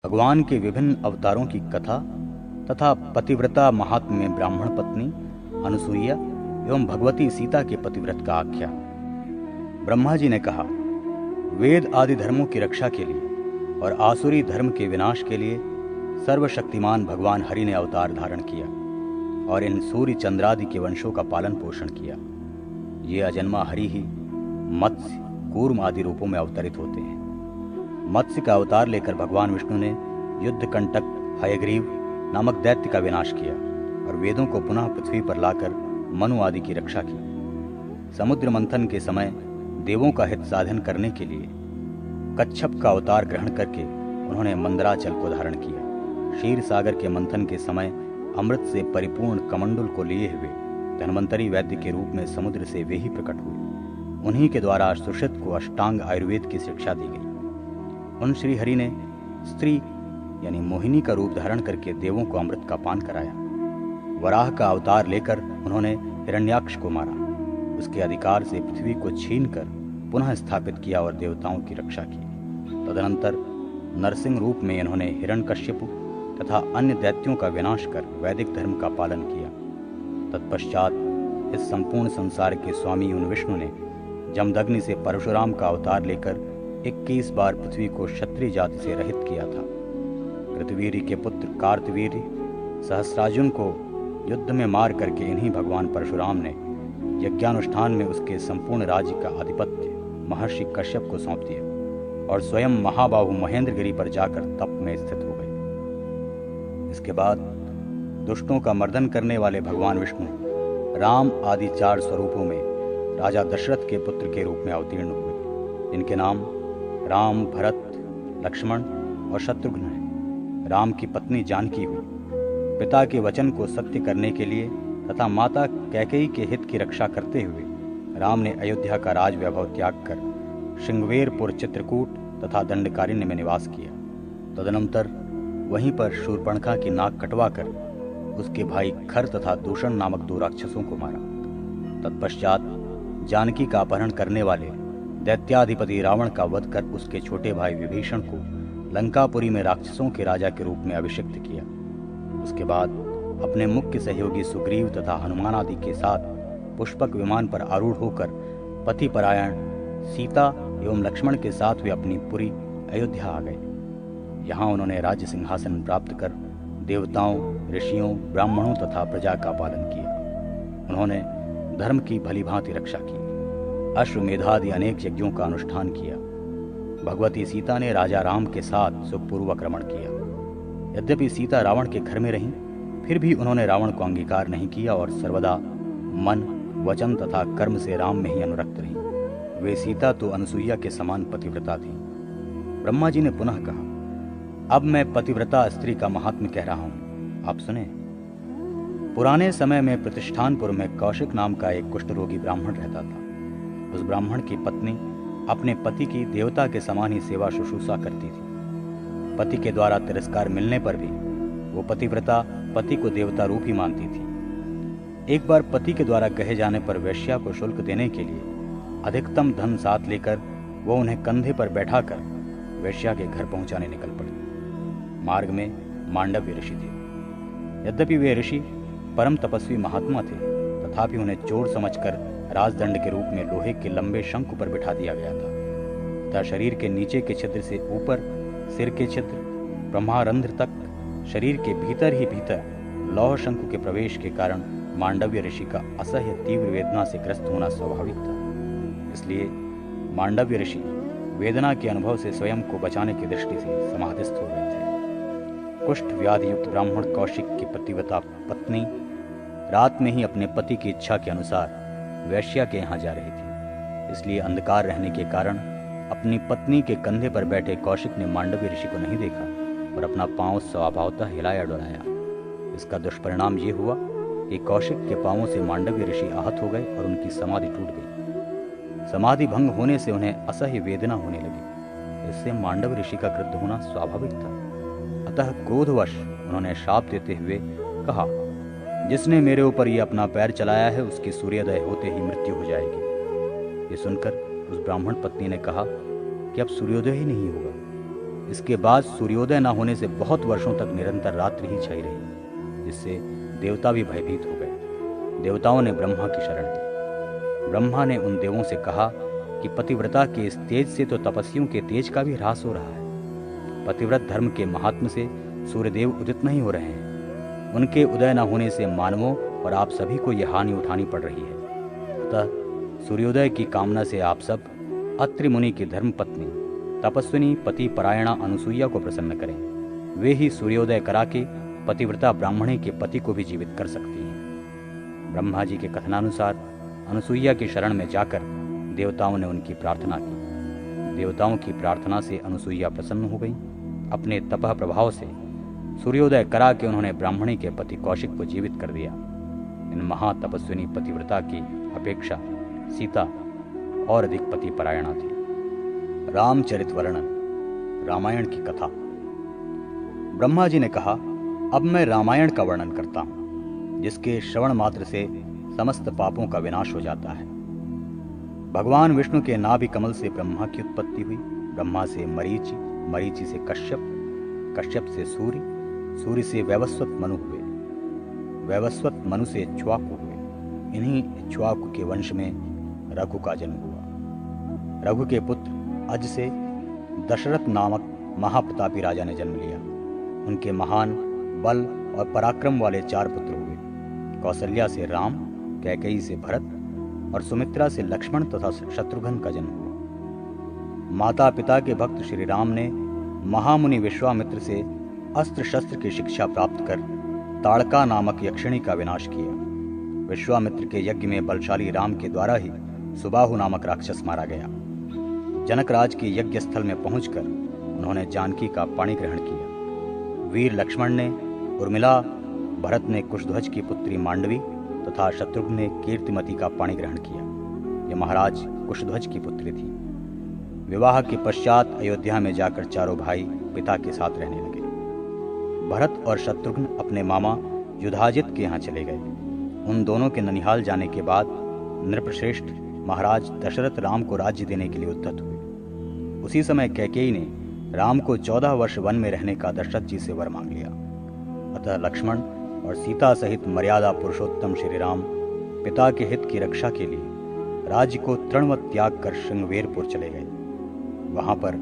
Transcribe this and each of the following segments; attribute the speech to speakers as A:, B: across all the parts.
A: भगवान के विभिन्न अवतारों की कथा तथा पतिव्रता महात्म्य में ब्राह्मण पत्नी अनुसूया एवं भगवती सीता के पतिव्रत का आख्यान। ब्रह्मा जी ने कहा, वेद आदि धर्मों की रक्षा के लिए और आसुरी धर्म के विनाश के लिए सर्वशक्तिमान भगवान हरि ने अवतार धारण किया और इन सूर्य चंद्रादि के वंशों का पालन पोषण किया। ये अजन्मा हरि ही मत्स्य, कूर्म आदि रूपों में अवतरित होते हैं। मत्स्य का अवतार लेकर भगवान विष्णु ने युद्ध कंटक हयग्रीव नामक दैत्य का विनाश किया और वेदों को पुनः पृथ्वी पर लाकर मनु आदि की रक्षा की। समुद्र मंथन के समय देवों का हित साधन करने के लिए कच्छप का अवतार ग्रहण करके उन्होंने मंदराचल को धारण किया। क्षीर सागर के मंथन के समय अमृत से परिपूर्ण कमंडल को लिए हुए धन्वंतरी वैद्य के रूप में समुद्र से वे ही प्रकट हुए। उन्हीं के द्वारा सुश्रुत को अष्टांग आयुर्वेद की शिक्षा दी गई। उन श्री हरि ने स्त्री यानी मोहिनी का रूप धारण करके देवों को अमृत का पान कराया। वराह का अवतार लेकर उन्होंने हिरण्याक्ष को मारा, उसके अधिकार से पृथ्वी को छीनकर पुनः स्थापित किया और देवताओं की रक्षा की। तदनंतर नरसिंह रूप में इन्होंने हिरण्यकश्यप तथा अन्य दैत्यों का विनाश कर वैदिक धर्म का पालन किया। तत्पश्चात इस संपूर्ण संसार के स्वामी उन विष्णु ने जमदग्नि से परशुराम का अवतार लेकर 21 बार पृथ्वी को क्षत्रिय जाति से रहित किया था। कृतवीर्य के पुत्र कार्तवीर्य सहस्रार्जुन को युद्ध में मार करके इन्हीं भगवान परशुराम ने यज्ञानुष्ठान में उसके संपूर्ण राज्य का आधिपत्य महर्षि कश्यप को सौंप दिया और स्वयं महाबाहु महेंद्रगिरी पर जाकर तप में स्थित हो गए। इसके बाद दुष्टों का मर्दन करने वाले भगवान विष्णु राम आदि 4 स्वरूपों में राजा दशरथ के पुत्र के रूप में अवतीर्ण हुए। इनके नाम राम, भरत, लक्ष्मण और शत्रुघ्न हैं। राम की पत्नी जानकी हुई। पिता के वचन को सत्य करने के लिए तथा माता कैकेयी के हित की रक्षा करते हुए राम ने अयोध्या का राज वैभव त्याग कर श्रृंगवेरपुर, चित्रकूट तथा दंडकारण्य में निवास किया। तदनंतर वहीं पर शूर्पणखा की नाक कटवाकर उसके भाई खर तथा दूषण नामक 2 राक्षसों को मारा। तत्पश्चात जानकी का अपहरण करने वाले दैत्याधिपति रावण का वध कर उसके छोटे भाई विभीषण को लंकापुरी में राक्षसों के राजा के रूप में अभिषिक्त किया। उसके बाद अपने मुख्य सहयोगी सुग्रीव तथा हनुमान आदि के साथ पुष्पक विमान पर आरूढ़ होकर पतिपरायण सीता एवं लक्ष्मण के साथ वे अपनी पुरी अयोध्या आ गए। यहाँ उन्होंने राज्य सिंहासन प्राप्त कर देवताओं, ऋषियों, ब्राह्मणों तथा प्रजा का पालन किया। उन्होंने धर्म की भली भांति रक्षा की, अश्वमेधादि अनेक यज्ञों का अनुष्ठान किया। भगवती सीता ने राजा राम के साथ सुखपूर्वक रमण किया। यद्यपि सीता रावण के घर में रहीं, फिर भी उन्होंने रावण को अंगीकार नहीं किया और सर्वदा मन, वचन तथा कर्म से राम में ही अनुरक्त रहीं। वे सीता तो अनुसूया के समान पतिव्रता थीं। ब्रह्मा जी ने पुनः कहा, अब मैं पतिव्रता स्त्री का महात्म्य कह रहा हूं, आप सुने। पुराने समय में प्रतिष्ठानपुर में कौशिक नाम का एक कुष्ठ रोगी ब्राह्मण रहता था। उस ब्राह्मण की पत्नी अपने पति की देवता के समान ही सेवा शुश्रूषा करती थी। पति के द्वारा तिरस्कार मिलने पर भी वो पतिव्रता पति को देवता रूप ही मानती थी। एक बार पति के द्वारा कहे जाने पर वेश्या को शुल्क देने के लिए अधिकतम धन साथ लेकर वो उन्हें कंधे पर बैठाकर वेश्या के घर पहुंचाने निकल पड़ी। मार्ग में मांडव्य ऋषि थे। यद्यपि वे ऋषि परम तपस्वी महात्मा थे, तथापि उन्हें चोर समझकर राजदंड के रूप में लोहे के लंबे शंख पर बिठा दिया गया था तथा शरीर के नीचे के छिद्र से ऊपर सिर के छिद्र ब्रह्मारंध्र तक शरीर के भीतर ही भीतर लौह शंख के प्रवेश के कारण मांडव्य ऋषि का असह्य तीव्र वेदना से ग्रस्त होना स्वाभाविक था। इसलिए मांडव्य ऋषि वेदना के अनुभव से स्वयं को बचाने की दृष्टि से समाधिस्थ हो गए थे। कुष्ठ व्याधि युक्त ब्राह्मण कौशिक की पतिव्रता पत्नी रात में ही अपने पति की इच्छा के अनुसार वैश्या के यहाँ जा रही थी। इसलिए अंधकार रहने के कारण अपनी पत्नी के कंधे पर बैठे कौशिक ने मांडव्य ऋषि को नहीं देखा और अपना पांव स्वभावतः हिलाया डुलाया। इसका दुष्परिणाम ये हुआ कि कौशिक के पांवों से मांडव्य ऋषि आहत हो गए और उनकी समाधि टूट गई। समाधि भंग होने से उन्हें असह्य वेदना होने लगी। इससे मांडव्य ऋषि का क्रुद्ध होना स्वाभाविक था। अतः क्रोधवश उन्होंने शाप देते हुए कहा, जिसने मेरे ऊपर ये अपना पैर चलाया है उसकी सूर्योदय होते ही मृत्यु हो जाएगी। ये सुनकर उस ब्राह्मण पत्नी ने कहा कि अब सूर्योदय ही नहीं होगा। इसके बाद सूर्योदय न होने से बहुत वर्षों तक निरंतर रात्रि ही छाई रही, जिससे देवता भी भयभीत हो गए। देवताओं ने ब्रह्मा की शरण ली। ब्रह्मा ने उन देवों से कहा कि पतिव्रता के इस तेज से तो तपस्वियों के तेज का भी ह्रास हो रहा है। पतिव्रत धर्म के महात्म्य से सूर्यदेव उदित नहीं हो रहे हैं। उनके उदय न होने से मानवों और आप सभी को यह हानि उठानी पड़ रही है। अतः सूर्योदय की कामना से आप सब अत्रि मुनि की धर्मपत्नी तपस्विनी पति परायणा अनुसुईया को प्रसन्न करें। वे ही सूर्योदय करा के पतिव्रता ब्राह्मणी के पति को भी जीवित कर सकती हैं। ब्रह्मा जी के कथनानुसार अनुसुईया की शरण में जाकर देवताओं ने उनकी प्रार्थना की। देवताओं की प्रार्थना से अनुसुईया प्रसन्न हो गई। अपने तपह प्रभाव से सूर्योदय करा के उन्होंने ब्राह्मणी के पति कौशिक को जीवित कर दिया। इन महातपस्विनी पतिव्रता की अपेक्षा सीता और अधिक पति परायणा थी। रामचरित वर्णन, रामायण की कथा। ब्रह्मा जी ने कहा, अब मैं रामायण का वर्णन करता हूं, जिसके श्रवण मात्र से समस्त पापों का विनाश हो जाता है। भगवान विष्णु के नाभि कमल से ब्रह्मा की उत्पत्ति हुई। ब्रह्मा से मरीचि, मरीचि से कश्यप, कश्यप से सूर्य, सूर्य से वैवस्वत मनु हुए, वैवस्वत मनु से इक्ष्वाकु हुए। इन्हीं इक्ष्वाकु के वंश में रघु का जन्म हुआ। रघु के पुत्र अज से दशरथ नामक महाप्रतापी राजा ने जन्म लिया। उनके महान बल और पराक्रम वाले 4 पुत्र हुए। कौसल्या से राम, कैकेयी से भरत और सुमित्रा से लक्ष्मण तथा शत्रुघ्न का जन्म हुआ। माता पिता के भक्त श्री राम ने महामुनि विश्वामित्र से अस्त्र शस्त्र की शिक्षा प्राप्त कर ताड़का नामक यक्षिणी का विनाश किया। विश्वामित्र के यज्ञ में बलशाली राम के द्वारा ही सुबाहु नामक राक्षस मारा गया। जनक राज के यज्ञ स्थल में पहुंचकर उन्होंने जानकी का पाणी ग्रहण किया। वीर लक्ष्मण ने उर्मिला, भरत ने कुशध्वज की पुत्री मांडवी तथा शत्रुघ्न ने कीर्तिमती का पाणी ग्रहण किया। ये महाराज कुशध्वज की पुत्री थी। विवाह के पश्चात अयोध्या में जाकर चारों भाई पिता के साथ रहने लगे। भरत और शत्रुघ्न अपने मामा युधाजित के यहाँ चले गए। उन दोनों के ननिहाल जाने के बाद नृपश्रेष्ठ महाराज दशरथ राम को राज्य देने के लिए उद्यत हुए। उसी समय कैकेयी ने राम को 14 वर्ष वन में रहने का दशरथ जी से वर मांग लिया। अतः लक्ष्मण और सीता सहित मर्यादा पुरुषोत्तम श्री राम पिता के हित की रक्षा के लिए राज्य को तृणवत त्याग कर श्रृंगवेरपुर चले गए। वहां पर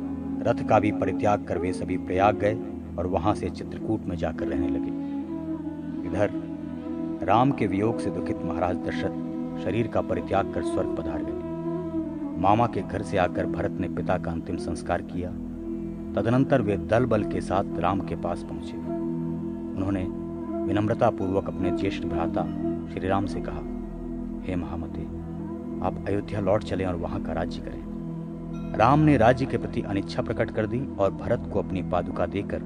A: रथ का भी परित्याग कर वे सभी प्रयाग गए और वहां से चित्रकूट में जाकर रहने लगे। इधर राम के वियोग से दुखित महाराज दशरथ शरीर का परित्याग कर स्वर्ग पधार गए। मामा के घर से आकर भरत ने पिता का अंतिम संस्कार किया। तदनंतर वे दल बल के साथ राम के पास पहुंचे। उन्होंने विनम्रता पूर्वक अपने ज्येष्ठ भ्राता श्री राम से कहा, हे महामते, आप अयोध्या लौट चलें और वहां का राज्य करें। राम ने राज्य के प्रति अनिच्छा प्रकट कर दी और भरत को अपनी पादुका देकर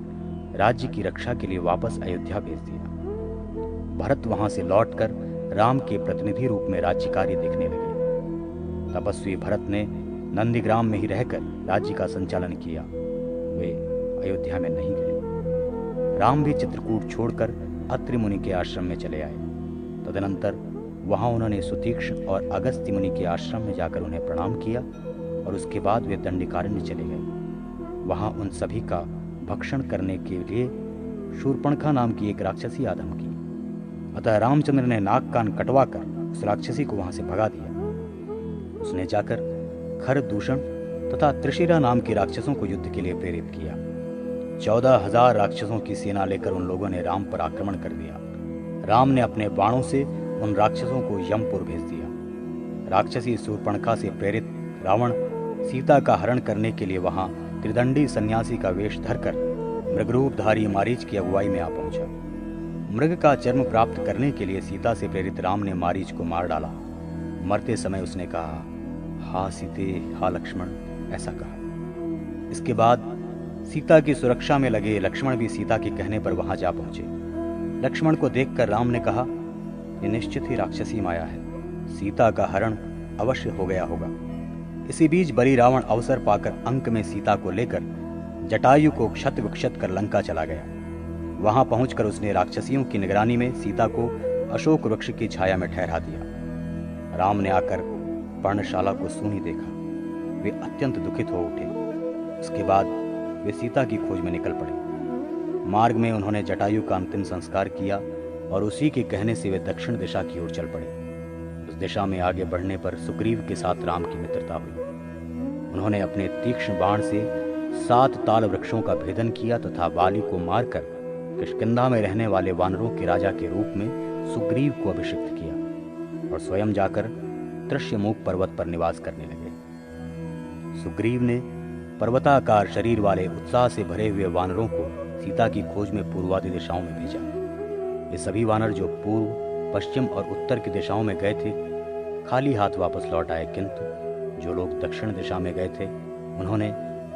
A: राज्य की रक्षा के लिए वापस अयोध्या भेज दिया। भरत वहां से लौटकर राम के प्रतिनिधि रूप में राज्य कार्य देखने लगे। तपस्वी भरत ने नंदीग्राम में ही रहकर राज्य का संचालन किया। वे अयोध्या में नहीं गए। राम भी चित्रकूट छोड़कर अत्रि मुनि के आश्रम में चले आए। तदनंतर वहां उन्होंने सुतीक्ष्ण और अगस्त्य मुनि के आश्रम में जाकर उन्हें प्रणाम किया और उसके बाद वे दंडिकारण्य चले गए। वहां उन सभी का भक्षण करने के लिए शूर्पणखा नाम की एक राक्षसी आ धमकी। अतः रामचंद्र ने नाक कान कटवा कर उस राक्षसी को वहां से भगा दिया। उसने जाकर खर दूषण तथा त्रिशिरा नाम के राक्षसों को युद्ध के लिए प्रेरित किया। 14,000 राक्षसों की सेना लेकर उन लोगों ने राम पर आक्रमण कर दिया। राम ने अपने बाणों से उन राक्षसों को यमपुर भेज दिया। राक्षसी शूर्पणखा से प्रेरित रावण सीता का हरण करने के लिए वहां त्रिदंडी सन्यासी का वेश धरकर मृगरूपधारी मारीच की अगुवाई में आ पहुंचा। मृग का चर्म प्राप्त करने के लिए सीता से प्रेरित राम ने मारीच को मार डाला। मरते समय उसने कहा, हा सीते, हा लक्ष्मण, ऐसा कहा। इसके बाद सीता की सुरक्षा में लगे लक्ष्मण भी सीता के कहने पर वहां जा पहुंचे। लक्ष्मण को देखकर राम ने कहा, यह निश्चित ही राक्षसी माया है, सीता का हरण अवश्य हो गया होगा। इसी बीच बलि रावण अवसर पाकर अंक में सीता को लेकर जटायु को क्षत विक्षत कर लंका चला गया। वहां पहुंचकर उसने राक्षसियों की निगरानी में सीता को अशोक वृक्ष की छाया में ठहरा दिया। राम ने आकर पर्णशाला को सूनी देखा। वे अत्यंत दुखित हो उठे। उसके बाद वे सीता की खोज में निकल पड़े। मार्ग में उन्होंने जटायु का अंतिम संस्कार किया और उसी के कहने से वे दक्षिण दिशा की ओर चल पड़े। उस दिशा में आगे बढ़ने पर सुग्रीव के साथ राम की मित्रता हुई। उन्होंने अपने तीक्ष्ण बाण से 7 ताल वृक्षों का भेदन किया तथा बाली को मारकर किष्किंधा में रहने वाले वानरों के राजा के रूप में सुग्रीव को अभिषिक्त किया और स्वयं जाकर तृष्यमुख पर्वत पर निवास करने लगे। सुग्रीव ने पर्वताकार शरीर वाले उत्साह से भरे हुए वानरों को सीता की खोज में पूर्वादि दिशाओं में भेजा। ये सभी वानर जो पूर्व, पश्चिम और उत्तर की दिशाओं में गए थे खाली हाथ वापस लौट आए, किंतु जो लोग दक्षिण दिशा में गए थे उन्होंने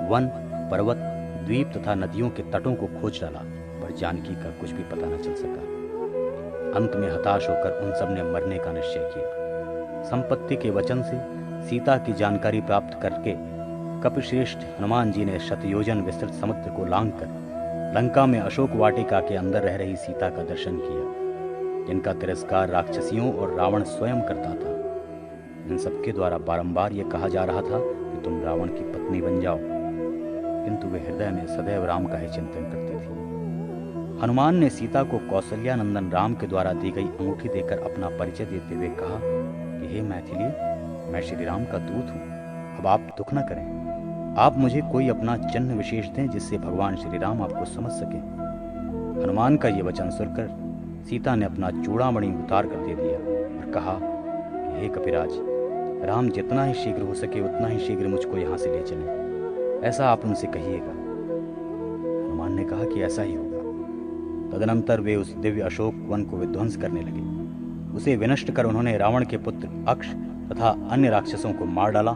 A: वन, पर्वत, द्वीप तथा नदियों के तटों को खोज डाला, पर जानकी का कुछ भी पता न चल सका। अंत में हताश होकर उन सब ने मरने का निश्चय किया। संपत्ति के वचन से सीता की जानकारी प्राप्त करके कपिश्रेष्ठ हनुमान जी ने शतयोजन विस्तृत समुद्र को लांघकर लंका में अशोक वाटिका के अंदर रह रही सीता का दर्शन किया, जिनका तिरस्कार राक्षसियों और रावण स्वयं करता था। इन सबके द्वारा बारंबार यह कहा जा रहा था कि तुम रावण की पत्नी बन जाओ, किंतु वे हृदय में सदैव राम का ही चिंतन करती थी। हनुमान ने सीता को कौशल्यानंदन राम के द्वारा दी गई अंगूठी देकर अपना परिचय देते हुए कहा कि हे मैथिली, मैं श्री राम का दूत हूँ। अब आप दुख न करें, आप मुझे कोई अपना चिन्ह विशेष दें जिससे भगवान श्री राम आपको समझ सके। हनुमान का ये वचन सुनकर सीता ने अपना चूड़ामणि उतार कर दे दिया और कहा, हे कपिराज, राम जितना ही शीघ्र हो सके उतना ही शीघ्र मुझको यहाँ से ले चलें, ऐसा आप उनसे कहिएगा। हनुमान ने कहा कि ऐसा ही होगा। तदनंतर वे उस दिव्य अशोक वन को विध्वंस करने लगे। उसे विनष्ट कर उन्होंने रावण के पुत्र अक्ष तथा अन्य राक्षसों को मार डाला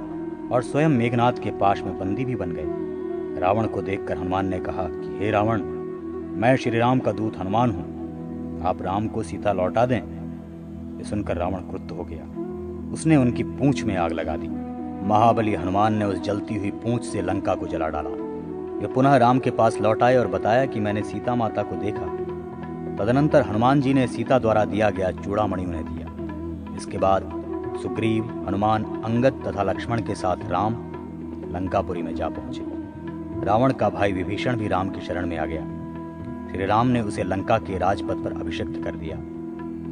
A: और स्वयं मेघनाद के पाश में बंदी भी बन गए। रावण को देखकर हनुमान ने कहा कि हे रावण, मैं श्री राम का दूत हनुमान हूँ, आप राम को सीता लौटा दें। ये सुनकर रावण क्रुद्ध हो गया। उसने उनकी पूंछ में आग लगा दी। महाबली हनुमान ने उस जलती हुई पूंछ से लंका को जला डाला। वे पुनः राम के पास लौट आए और बताया कि मैंने सीता माता को देखा। तदनंतर हनुमान जी ने सीता द्वारा दिया गया चूड़ामणि उन्हें दिया। इसके बाद सुग्रीव, हनुमान, अंगद तथा लक्ष्मण के साथ राम लंकापुरी में जा पहुंचे। रावण का भाई विभीषण भी राम की शरण में आ गया। श्री राम ने उसे लंका के राजपथ पर अभिषिक्त कर दिया।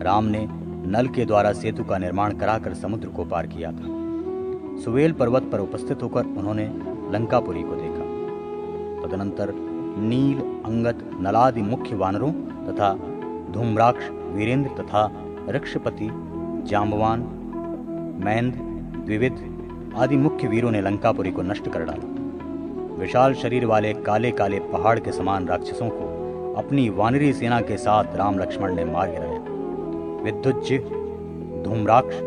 A: राम ने नल के द्वारा सेतु का निर्माण कराकर समुद्र को पार किया था। सुवेल पर्वत पर उपस्थित होकर उन्होंने लंकापुरी को देखा। तदनंतर नील, अंगद, नलादि मुख्य वानरों तथा धूम्राक्ष, वीरेंद्र तथा ऋक्षपति, जाम्बवान, मैंद, द्विविद आदि मुख्य वीरों ने लंकापुरी को नष्ट कर डाला। विशाल शरीर वाले काले काले पहाड़ के समान राक्षसों को अपनी वानरी सेना के साथ राम लक्ष्मण ने मार गिराया। विद्युज्य, धूम्राक्ष,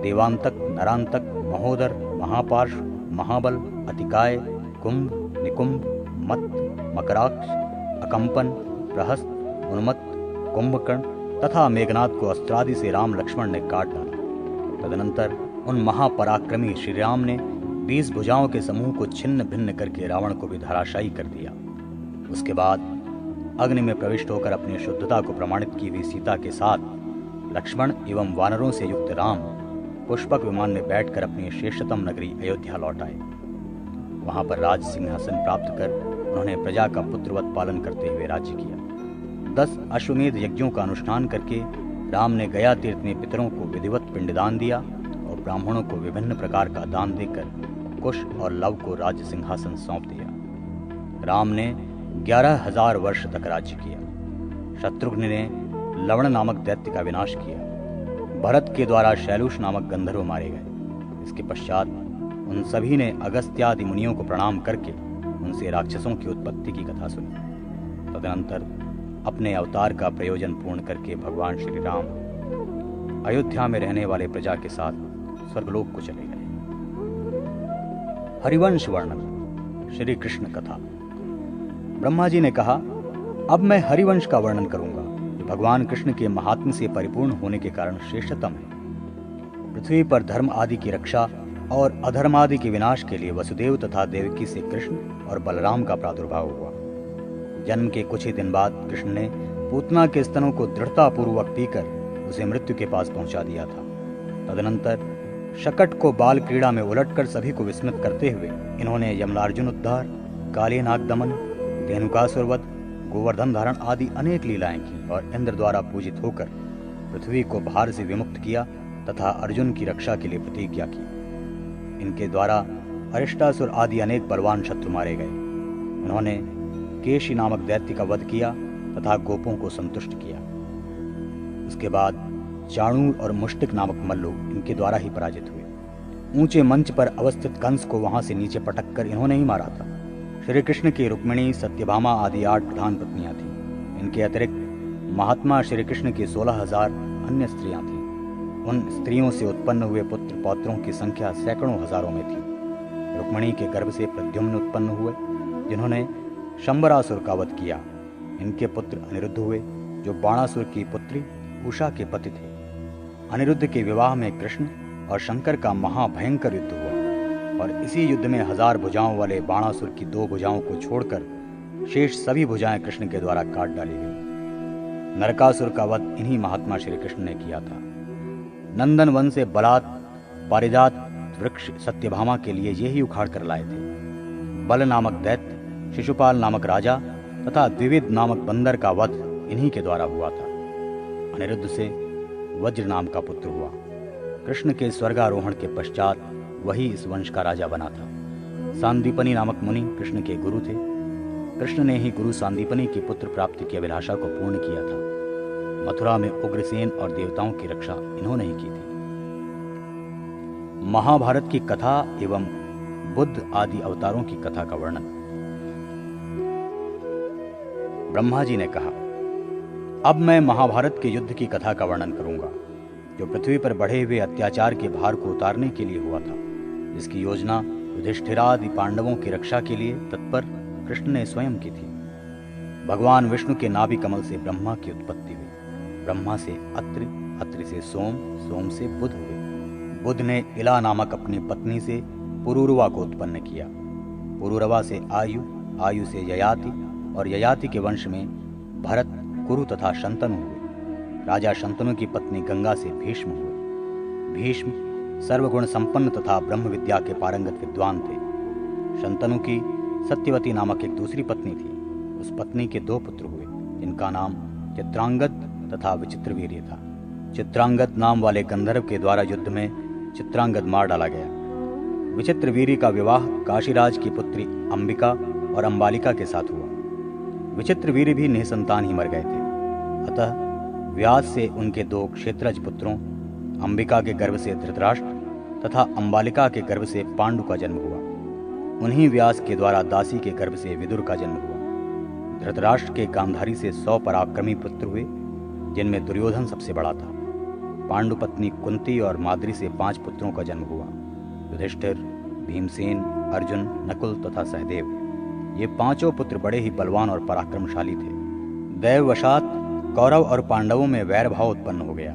A: देवांतक, नरांतक, महोदर, महापार्श, महाबल, अतिकाय, कुंभ, निकुंभ, मत, मकराक्ष, अकंपन, प्रहस्त, उन्मत्त, कुंभकर्ण तथा मेघनाद को अस्त्रादि से राम लक्ष्मण ने काट डाला। तदनंतर उन महापराक्रमी श्री राम ने 20 भुजाओं के समूह को छिन्न भिन्न करके रावण को भी धराशायी कर दिया। उसके बाद अग्नि में प्रविष्ट होकर अपनी शुद्धता को प्रमाणित की हुई सीता के साथ लक्ष्मण एवं वानरों से युक्त राम पुष्पक विमान में बैठकर अपनी श्रेष्ठतम नगरी अयोध्या लौट आए। वहां पर राज सिंहासन प्राप्त कर उन्होंने प्रजा का पुत्रवत पालन करते हुए राज्य किया। 10 अश्वमेध यज्ञों का अनुष्ठान करके राम ने गया तीर्थ में पितरों को विधिवत पिंडदान दिया और ब्राह्मणों को विभिन्न प्रकार का दान देकर कुश और लव को राज्य सिंहासन सौंप दिया। राम ने 11,000 वर्ष तक राज्य किया। शत्रुघ्न ने लवण नामक दैत्य का विनाश किया। भरत के द्वारा शैलूष नामक गंधर्व मारे गए। इसके पश्चात उन सभी ने अगस्त्यादि मुनियों को प्रणाम करके उनसे राक्षसों की उत्पत्ति की कथा सुनी। तदनंतर अपने अवतार का प्रयोजन पूर्ण करके भगवान श्री राम अयोध्या में रहने वाले प्रजा के साथ स्वर्गलोक को चले गए। हरिवंश वर्णन, श्री कृष्ण कथा। ब्रह्मा जी ने कहा, अब मैं हरिवंश का वर्णन करूंगा जो भगवान कृष्ण के महात्म्य से परिपूर्ण होने के कारण श्रेष्ठतम है। पृथ्वी पर धर्म आदि की रक्षा और अधर्म आदि के विनाश के लिए वसुदेव तथा देवकी से कृष्ण और बलराम का प्रादुर्भाव हुआ। जन्म के कुछ ही दिन बाद कृष्ण ने पूतना के स्तनों को दृढ़तापूर्वक पीकर उसे मृत्यु के पास पहुंचा दिया था। तदनंतर शकट को बाल क्रीड़ा में उलटकर सभी को विस्मित करते हुए इन्होंने यमलार्जुन उद्धार, काली नाग दमन, धेनुकासुर वध, गोवर्धन धारण आदि अनेक लीलाएं की और इंद्र द्वारा पूजित होकर पृथ्वी को भार से विमुक्त किया तथा अर्जुन की रक्षा के लिए प्रतिज्ञा की। इनके द्वारा अरिष्टासुर आदि अनेक बलवान शत्रु मारे गए। उन्होंने केशी नामक दैत्य का वध किया तथा गोपों को संतुष्ट किया। उसके बाद चाणूर और मुष्टिक नामक मल्लू इनके द्वारा ही पराजित हुए। ऊंचे मंच पर अवस्थित कंस को वहां से नीचे पटक कर इन्होंने ही मारा था। श्री कृष्ण की रुक्मिणी, सत्यभामा आदि 8 प्रधान पत्नियां थीं। इनके अतिरिक्त महात्मा श्री कृष्ण की 16,000 अन्य स्त्रियां थीं। उन स्त्रियों से उत्पन्न हुए पुत्र पौत्रों की संख्या सैकड़ों हजारों में थी। रुक्मिणी के गर्भ से प्रद्युम्न उत्पन्न हुए, जिन्होंने शंबरासुर का वध किया। इनके पुत्र अनिरुद्ध हुए, जो बाणासुर की पुत्री उषा के पति थे। अनिरुद्ध के विवाह में कृष्ण और शंकर का महाभयंकर युद्ध हुआ और इसी युद्ध में 1000 भुजाओं वाले बाणासुर की 2 भुजाओं को छोड़कर शेष सभी भुजाएं कृष्ण के द्वारा काट डाली गई। नरकासुर का वध इन्हीं महात्मा श्री कृष्ण ने किया था। नंदन वन से बलात् पारिजात वृक्ष सत्यभामा के लिए ये ही उखाड़ कर लाए थे। बल नामक दैत्य, शिशुपाल नामक राजा तथा द्विविद नामक बंदर का वध इन्हीं के द्वारा हुआ था। अनिरुद्ध से वज्र नाम का पुत्र हुआ। कृष्ण के स्वर्गारोहण के पश्चात वही इस वंश का राजा बना था। सांदीपनी नामक मुनि कृष्ण के गुरु थे। कृष्ण ने ही गुरु सांदीपनी की पुत्र प्राप्ति की अभिलाषा को पूर्ण किया था। मथुरा में उग्रसेन और देवताओं की रक्षा इन्होंने ही की थी। महाभारत की कथा एवं बुद्ध आदि अवतारों की कथा का वर्णन। ब्रह्मा जी ने कहा, अब मैं महाभारत के युद्ध की कथा का वर्णन करूंगा, जो पृथ्वी पर बढ़े हुए अत्याचार के भार को उतारने के लिए हुआ था, जिसकी योजना युधिष्ठिरादि पांडवों की रक्षा के लिए तत्पर कृष्ण ने स्वयं की थी। भगवान विष्णु के नाभि कमल से ब्रह्मा की उत्पत्ति हुई। ब्रह्मा से अत्रि, अत्रि से सोम, सोम से बुध हुए। बुध ने इला नामक अपनी पत्नी से पुरूरवा को उत्पन्न किया। पुरूरवा से आयु, आयु से ययाति और ययाति के वंश में भरत, कुरु तथा शंतनु हुए। राजा शंतनु की पत्नी गंगा से भीष्म हुए। भीष्म सर्वगुण संपन्न तथा ब्रह्म विद्या के पारंगत विद्वान थे। शंतनु की सत्यवती नामक एक दूसरी पत्नी थी। उस पत्नी के 2 पुत्र हुए, जिनका नाम चित्रांगद तथा विचित्रवीर्य था। चित्रांगद नाम वाले गंधर्व के द्वारा युद्ध में चित्रांगद मार डाला गया। विचित्रवीर्य का विवाह काशीराज की पुत्री अंबिका और अंबालिका के साथ हुआ। विचित्रवीर्य भी निसंतान ही मर गए थे। अतः व्यास से उनके 2 क्षेत्रज पुत्रों अंबिका के गर्भ से धृतराष्ट्र तथा अंबालिका के गर्भ से पांडु का जन्म हुआ। उन्हीं व्यास के द्वारा दासी के गर्भ से विदुर का जन्म हुआ। धृतराष्ट्र के गांधारी से 100 पराक्रमी पुत्र हुए, जिनमें दुर्योधन सबसे बड़ा था। पांडु पत्नी कुंती और माद्री से 5 पुत्रों का जन्म हुआ। युधिष्ठिर, भीमसेन, अर्जुन, नकुल तथा सहदेव, ये 5 पुत्र बड़े ही बलवान और पराक्रमशाली थे। दैववशात कौरव और पांडवों में वैर भाव उत्पन्न हो गया।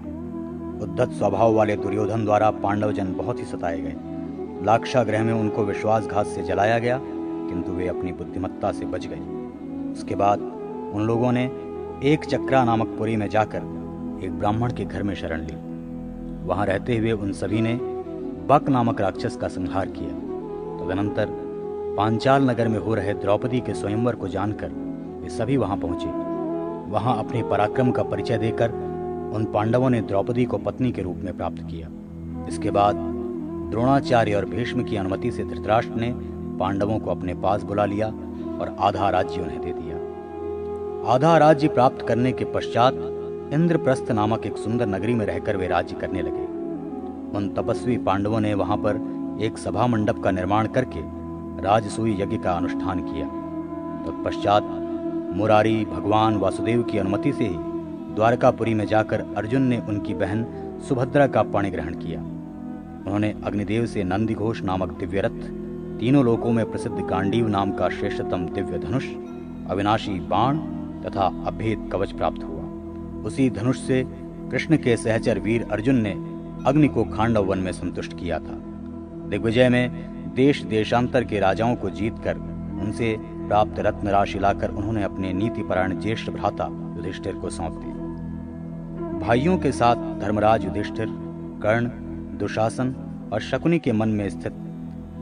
A: उद्धत स्वभाव वाले दुर्योधन द्वारा पांडवजन बहुत ही सताए गए। लाक्षागृह में उनको विश्वासघात से जलाया गया, किंतु वे अपनी बुद्धिमत्ता से बच गए। उसके बाद उन लोगों ने एक चक्रा नामक पुरी में जाकर एक ब्राह्मण के घर में शरण ली। वहां रहते हुए उन सभी ने बक नामक राक्षस का संहार किया। तदनंतर पांचाल नगर में हो रहे द्रौपदी के स्वयंवर को जानकर वे सभी वहां पहुंचे। वहां अपने पराक्रम का परिचय देकर उन पांडवों ने द्रौपदी को पत्नी के रूप में प्राप्त किया। इसके बाद द्रोणाचार्य और भीष्म की अनुमति से धृतराष्ट्र ने पांडवों को अपने पास बुला लिया और आधा राज्य उन्हें दे दिया। आधा राज्य प्राप्त करने के पश्चात इंद्रप्रस्थ नामक एक सुंदर नगरी में रहकर वे राज्य करने लगे। उन तपस्वी पांडवों ने वहां पर एक सभा मंडप का निर्माण करके राजसूय यज्ञ का अनुष्ठान किया। तत्पश्चात मुरारी भगवान वासुदेव की अनुमति से ही द्वारकापुरी में जाकर अर्जुन ने उनकी बहन सुभद्रा का पाणी ग्रहण किया। उन्होंने अग्निदेव से नंदिघोष नामक दिव्य रथ, तीनों लोकों में प्रसिद्ध गांडीव नाम का श्रेष्ठतम दिव्य धनुष, अविनाशी बाण तथा अभेद कवच प्राप्त हुआ। उसी धनुष से कृष्ण के सहचर वीर अर्जुन ने अग्नि को खांडव वन में संतुष्ट किया था। दिग्विजय में देश देशांतर के राजाओं को जीतकर उनसे प्राप्त रत्न राशि लाकर उन्होंने अपने नीतिपरायण ज्येष्ठ भ्राता युधिष्ठिर को सौंप दी। भाइयों के साथ धर्मराज युधिष्ठिर, कर्ण, दुशासन और शकुनी के मन में स्थित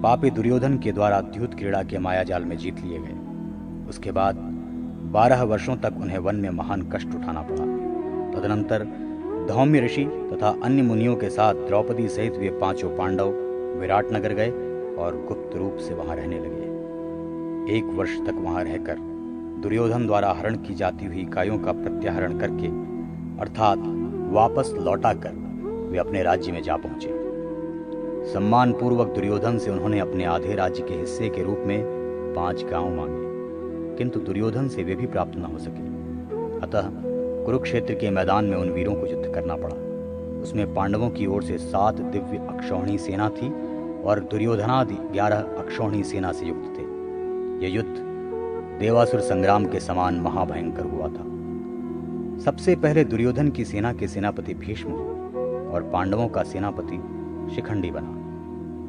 A: पापी दुर्योधन के द्वारा द्यूत क्रीड़ा के मायाजाल में जीत लिए गए। उसके बाद 12 वर्षों तक उन्हें वन में महान कष्ट उठाना पड़ा। तदनंतर धौम्य ऋषि तथा अन्य मुनियों के साथ द्रौपदी सहित वे 5 पांडव विराटनगर गए और गुप्त रूप से वहां रहने लगे। 1 वर्ष तक वहां रहकर दुर्योधन द्वारा हरण की जाती हुई इकाइयों का प्रत्याहरण करके अर्थात वापस लौटाकर वे अपने राज्य में जा पहुंचे। सम्मान पूर्वक दुर्योधन से उन्होंने अपने आधे राज्य के हिस्से के रूप में 5 गांव मांगे, किंतु दुर्योधन से वे भी प्राप्त न हो सके। अतः कुरुक्षेत्र के मैदान में उन वीरों को युद्ध करना पड़ा। उसमें पांडवों की ओर से 7 दिव्य अक्षौहिणी सेना थी और दुर्योधनादि 11 अक्षौहिणी सेना से युक्त थे। यह युद्ध देवासुर संग्राम के समान महाभयंकर हुआ था। सबसे पहले दुर्योधन की सेना के सेनापति भीष्म और पांडवों का सेनापति शिखंडी बना।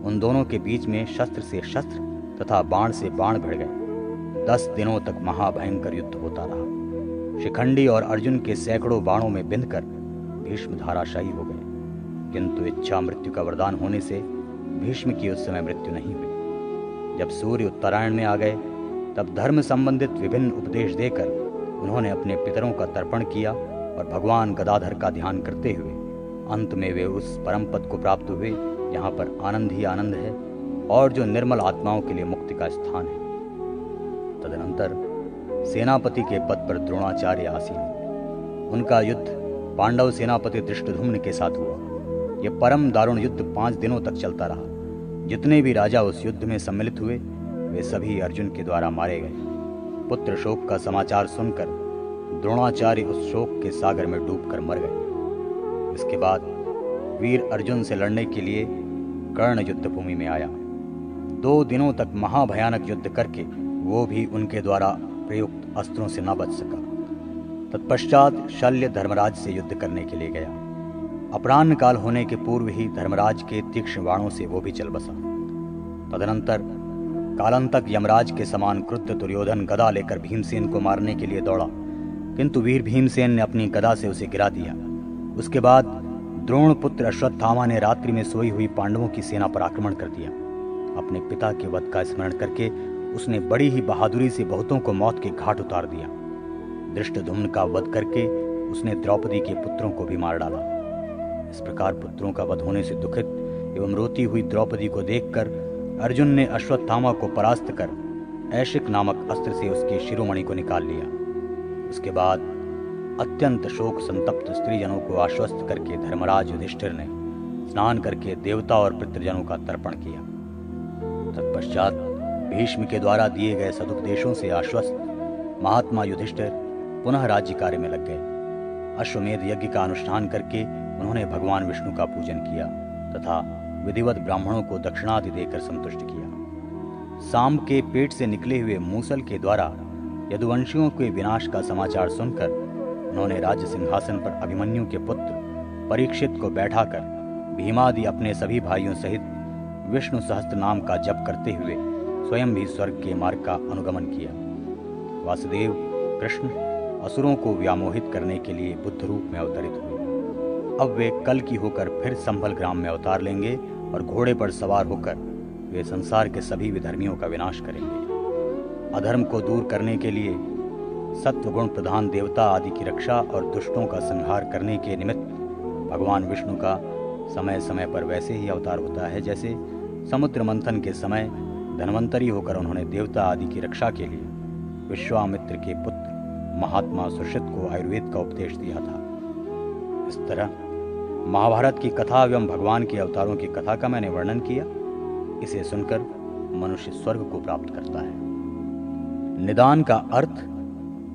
A: उन दोनों के बीच में शस्त्र से शस्त्र तथा बाण से बाण भिड़ गए। 10 दिनों तक महाभयंकर युद्ध होता रहा। शिखंडी और अर्जुन के सैकड़ों बाणों में बिंधकर भीष्म धाराशायी हो गए, किंतु इच्छा मृत्यु का वरदान होने से भीष्म की उस समय मृत्यु नहीं हुई। जब सूर्य उत्तरायण में आ गए तब धर्म संबंधित विभिन्न उपदेश देकर उन्होंने अपने पितरों का तर्पण किया और भगवान गदाधर का ध्यान करते हुए अंत में वे उस परम पद को प्राप्त हुए जहाँ पर आनंद ही आनंद है और जो निर्मल आत्माओं के लिए मुक्ति का स्थान है। तदनंतर सेनापति के पद पर द्रोणाचार्य आसीन हुए। उनका युद्ध पांडव सेनापति धृष्टद्युम्न के साथ हुआ। यह परम दारुण युद्ध 5 दिनों तक चलता रहा। जितने भी राजा उस युद्ध में सम्मिलित हुए वे सभी अर्जुन के द्वारा मारे गए। पुत्र शोक का समाचार सुनकर द्रोणाचार्य उस शोक के सागर में डूबकर मर गए। इसके बाद वीर अर्जुन से लड़ने के लिए कर्ण युद्ध भूमि में आया। 2 दिनों तक महाभयानक युद्ध करके वो भी उनके द्वारा प्रयुक्त अस्त्रों से न बच सका। तत्पश्चात शल्य धर्मराज से युद्ध करने के लिए गया। अपराह्न काल होने के पूर्व ही धर्मराज के तीक्ष्ण बाणों से वो भी चल बसा। तदनंतर कालांतक यमराज के समान क्रुद्ध दुर्योधन गदा लेकर भीमसेन को मारने के लिए दौड़ा, किंतु वीर भीमसेन ने अपनी गदा से उसे गिरा दिया। उसके बाद द्रोण पुत्र अश्वत्थामा ने रात्रि में सोई हुई पांडवों की सेना पर आक्रमण कर दिया। अपने पिता के वध का स्मरण करके उसने बड़ी ही बहादुरी से बहुतों को मौत के घाट उतार दिया। धृष्टद्युम्न का वध करके उसने द्रौपदी के पुत्रों को भी मार डाला। इस प्रकार पुत्रों का वध होने से दुखित एवं रोती हुई द्रौपदी को देखकर अर्जुन ने अश्वत्थामा को परास्त कर ऐशिक नामक अस्त्र से उसकी शिरोमणि को निकाल लिया। उसके बाद अत्यंत शोक संतप्त स्त्रीजनों को आश्वस्त करके धर्मराज युधिष्ठिर ने स्नान करके देवता और पितृजनों का तर्पण किया। तत्पश्चात भीष्म के द्वारा दिए गए सदुपदेशों से आश्वस्त महात्मा युधिष्ठिर पुनः राज्य कार्य में लग गए। अश्वमेध यज्ञ का अनुष्ठान करके उन्होंने भगवान विष्णु का पूजन किया तथा विधिवत ब्राह्मणों को दक्षिणादि देकर संतुष्ट किया। सांब के पेट से निकले हुए मूसल के द्वारा यदुवंशियों के विनाश का समाचार सुनकर उन्होंने राज्य सिंहासन पर अभिमन्यु के पुत्र परीक्षित को बैठाकर भीमादि अपने सभी भाइयों सहित विष्णु सहस्त्र नाम का जप करते हुए स्वयं भी स्वर्ग के मार्ग का अनुगमन किया। वासुदेव कृष्ण असुरों को व्यामोहित करने के लिए बुद्ध रूप में अवतरित हुए। अब वे कल की होकर फिर संभल ग्राम में अवतार लेंगे और घोड़े पर सवार होकर वे संसार के सभी विधर्मियों का विनाश करेंगे। अधर्म को दूर करने के लिए सत्वगुण प्रधान देवता आदि की रक्षा और दुष्टों का संहार करने के निमित्त भगवान विष्णु का समय समय पर वैसे ही अवतार होता है जैसे समुद्र मंथन के समय धन्वंतरी होकर उन्होंने देवता आदि की रक्षा के लिए विश्वामित्र के पुत्र महात्मा सुश्रुत को आयुर्वेद का उपदेश दिया था। इस तरह महाभारत की कथा एवं भगवान के अवतारों की कथा का मैंने वर्णन किया। इसे सुनकर मनुष्य स्वर्ग को प्राप्त करता है। निदान का अर्थ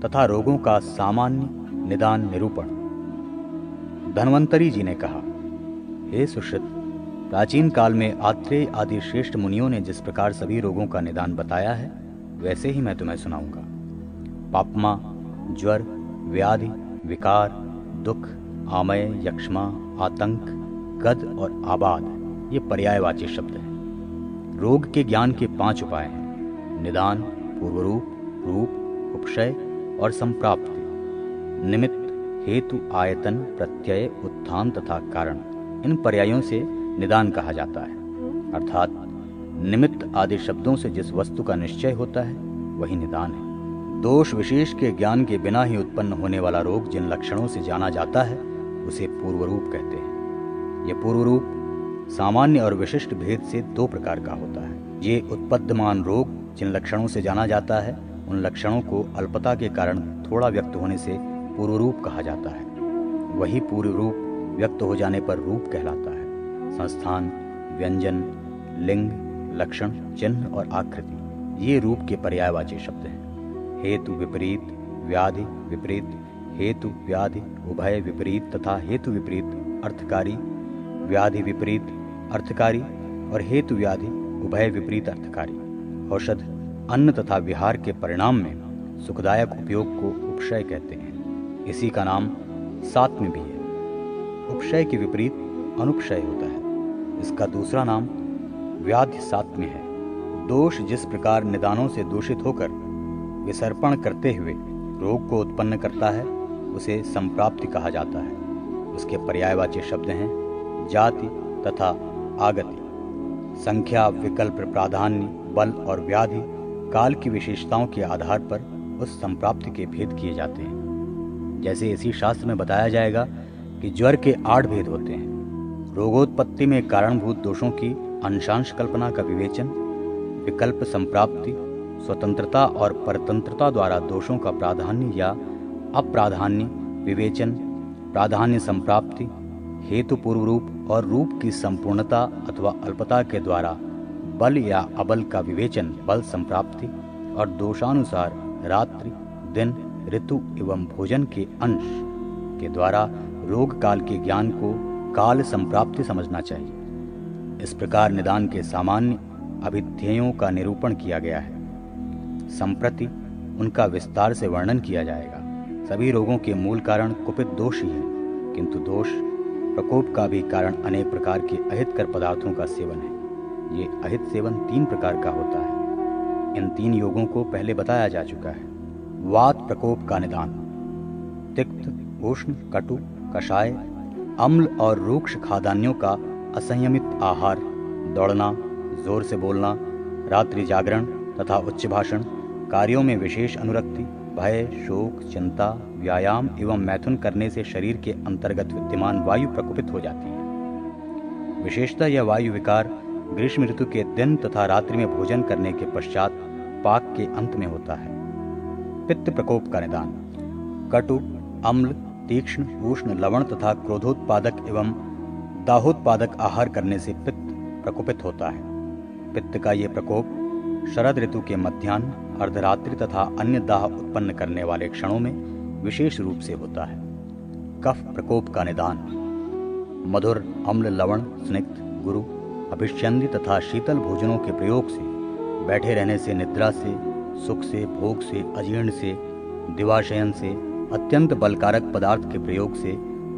A: तथा रोगों का सामान्य निदान निरूपण। धन्वंतरी जी ने कहा, हे सुश्रुत, प्राचीन काल में आत्रेय आदि श्रेष्ठ मुनियों ने जिस प्रकार सभी रोगों का निदान बताया है वैसे ही मैं तुम्हें सुनाऊंगा। पापमा, ज्वर, व्याधि, विकार, दुख, आमय, यक्ष्मा, आतंक, गद और आबाद ये पर्यायवाची शब्द हैं। रोग के ज्ञान के 5 उपाय हैं: निदान, पूर्वरूप, रूप, उपशय और संप्राप्ति। निमित्त, हेतु, आयतन, प्रत्यय, उत्थान तथा कारण, इन पर्यायों से निदान कहा जाता है। अर्थात निमित्त आदि शब्दों से जिस वस्तु का निश्चय होता है वही निदान है। दोष विशेष के ज्ञान के बिना ही उत्पन्न होने वाला रोग जिन लक्षणों से जाना जाता है उसे पूर्व रूप कहते हैं। ये पूर्व रूप सामान्य और विशिष्ट भेद से दो प्रकार का होता है। ये उत्पद्यमान रोग जिन लक्षणों से जाना जाता है उन लक्षणों को अल्पता के कारण थोड़ा व्यक्त होने से पूर्व रूप कहा जाता है। वही पूर्व रूप व्यक्त हो जाने पर रूप कहलाता है। संस्थान, व्यंजन, लिंग, लक्षण, चिन्ह और आकृति ये रूप के पर्यायवाची शब्द हैं। हेतु विपरीत, व्याधि विपरीत, हेतु व्याधि उभय विपरीत तथा हेतु विपरीत अर्थकारी, व्याधि विपरीत अर्थकारी और हेतु व्याधि उभय विपरीत अर्थकारी। औषध, अन्न तथा विहार के परिणाम में सुखदायक उपयोग को उपशय कहते हैं। इसी का नाम सात्म्य भी है। उपशय के विपरीत अनुपशय होता है। इसका दूसरा नाम व्याधि सात्म्य है। दोष जिस प्रकार निदानों से दूषित होकर विसर्पण करते हुए रोग को उत्पन्न करता है उसे संप्राप्ति कहा जाता है। उसके पर्यायवाची शब्द हैं जाति तथा आगति। संख्या, विकल्प, प्राधान्य, बल और व्याधि काल की विशेषताओं के आधार पर उस संप्राप्ति के भेद किए जाते हैं। जैसे इसी शास्त्र में बताया जाएगा कि ज्वर के 8 भेद होते हैं। रोगोत्पत्ति में कारणभूत दोषों की अंशांश कल्पना का विवेचन, विकल्प संप्राप्ति, स्वतंत्रता और परतंत्रता द्वारा दोषों का प्राधान्य या अप्राधान्य विवेचन, प्राधान्य संप्राप्ति, हेतु पूर्व रूप और रूप की संपूर्णता अथवा अल्पता के द्वारा बल या अबल का विवेचन, बल संप्राप्ति और दोषानुसार रात्रि, दिन, ऋतु एवं भोजन के अंश के द्वारा रोग काल के ज्ञान को काल संप्राप्ति समझना चाहिए। इस प्रकार निदान के सामान्य अभिध्येयों का निरूपण किया गया है। संप्रति उनका विस्तार से वर्णन किया जाएगा। सभी रोगों के मूल कारण कुपित दोष ही है, किंतु दोष प्रकोप का भी कारण अनेक प्रकार के अहितकर पदार्थों का सेवन है। ये अहित सेवन 3 प्रकार का होता है। इन 3 योगों को पहले बताया जा चुका है। वात प्रकोप का निदान, तिक्त, उष्ण, कटु, कषाय, अम्ल और रूक्ष खाद्यान्यों का असंयमित आहार, दौड़ना, जोर से बोलना, रात्रि जागरण तथा उच्च भाषण, कार्यों में विशेष अनुरक्ति, भय, शोक, चिंता, व्यायाम एवं मैथुन करने से शरीर के अंतर्गत विद्यमान वायु प्रकोपित हो जाती है। विशेषतः यह वायु विकार ग्रीष्म ऋतु के दिन तथा रात्रि में भोजन करने के पश्चात पाक के अंत में होता है। पित्त प्रकोप का निदान, कटु, अम्ल, तीक्ष्ण, उष्ण, लवण तथा क्रोधोत्पादक एवं दाहोत्पादक आहार करने से पित्त प्रकोपित होता है। पित्त का ये प्रकोप शरद ऋतु के मध्याह्न, अर्धरात्रि तथा अन्य दाह उत्पन्न करने वाले क्षणों में विशेष रूप से होता है। कफ प्रकोप का निदान, मधुर, अम्ल, लवण, स्निग्ध, गुरु, अभिष्यंदी तथा शीतल भोजनों के प्रयोग से, बैठे रहने से, निद्रा से, सुख से, भोग से, अजीर्ण से, दिवाशयन से, अत्यंत बलकारक पदार्थ के प्रयोग से,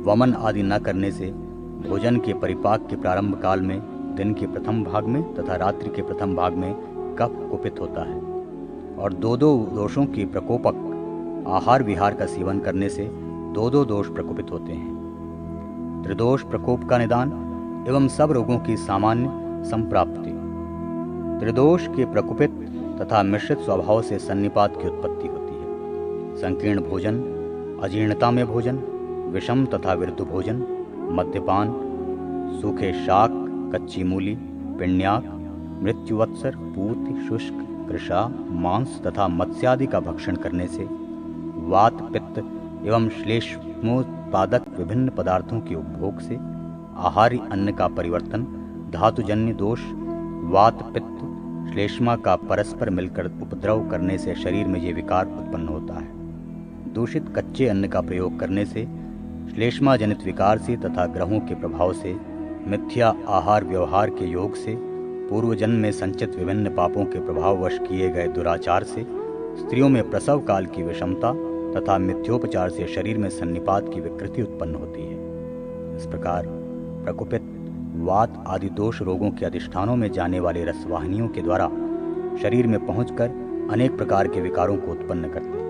A: वमन आदि न करने से, भोजन के परिपाक के प्रारंभ काल में, दिन के प्रथम भाग में तथा रात्रि के प्रथम भाग में कफ कुपित होता है। और 2 दोषों की प्रकोपक आहार विहार का सेवन करने से 2 दोष प्रकोपित होते हैं। त्रिदोष प्रकोप का निदान एवं सब रोगों की सामान्य संप्राप्ति। त्रिदोष के प्रकोपित तथा मिश्रित स्वभाव से सन्निपात की उत्पत्ति होती है। संकीर्ण भोजन, अजीर्णता में भोजन, विषम तथा विरुद्ध भोजन, मद्यपान, सूखे शाक, कच्ची मूली, पिण्याक, मृत्युवत्सर, पूत, शुष्क, कृषा, मांस तथा मत्स्यादि का भक्षण करने से वात, पित्त एवं श्लेष्मोत्पादक विभिन्न पदार्थों के उपभोग से आहारी अन्न का परिवर्तन, धातुजन्य दोष, वात, पित्त, श्लेष्मा का परस्पर मिलकर उपद्रव करने से शरीर में ये विकार उत्पन्न होता है। दूषित कच्चे अन्न का प्रयोग करने से श्लेष्मा जनित विकार से तथा ग्रहों के प्रभाव से, मिथ्या आहार व्यवहार के योग से, पूर्व जन्म में संचित विभिन्न पापों के प्रभाववश किए गए दुराचार से, स्त्रियों में प्रसव काल की विषमता तथा मिथ्योपचार से शरीर में सन्निपात की विकृति उत्पन्न होती है। इस प्रकार प्रकोपित वात आदि दोष रोगों के अधिष्ठानों में जाने वाले रसवाहिनियों के द्वारा शरीर में पहुंचकर अनेक प्रकार के विकारों को उत्पन्न करते हैं।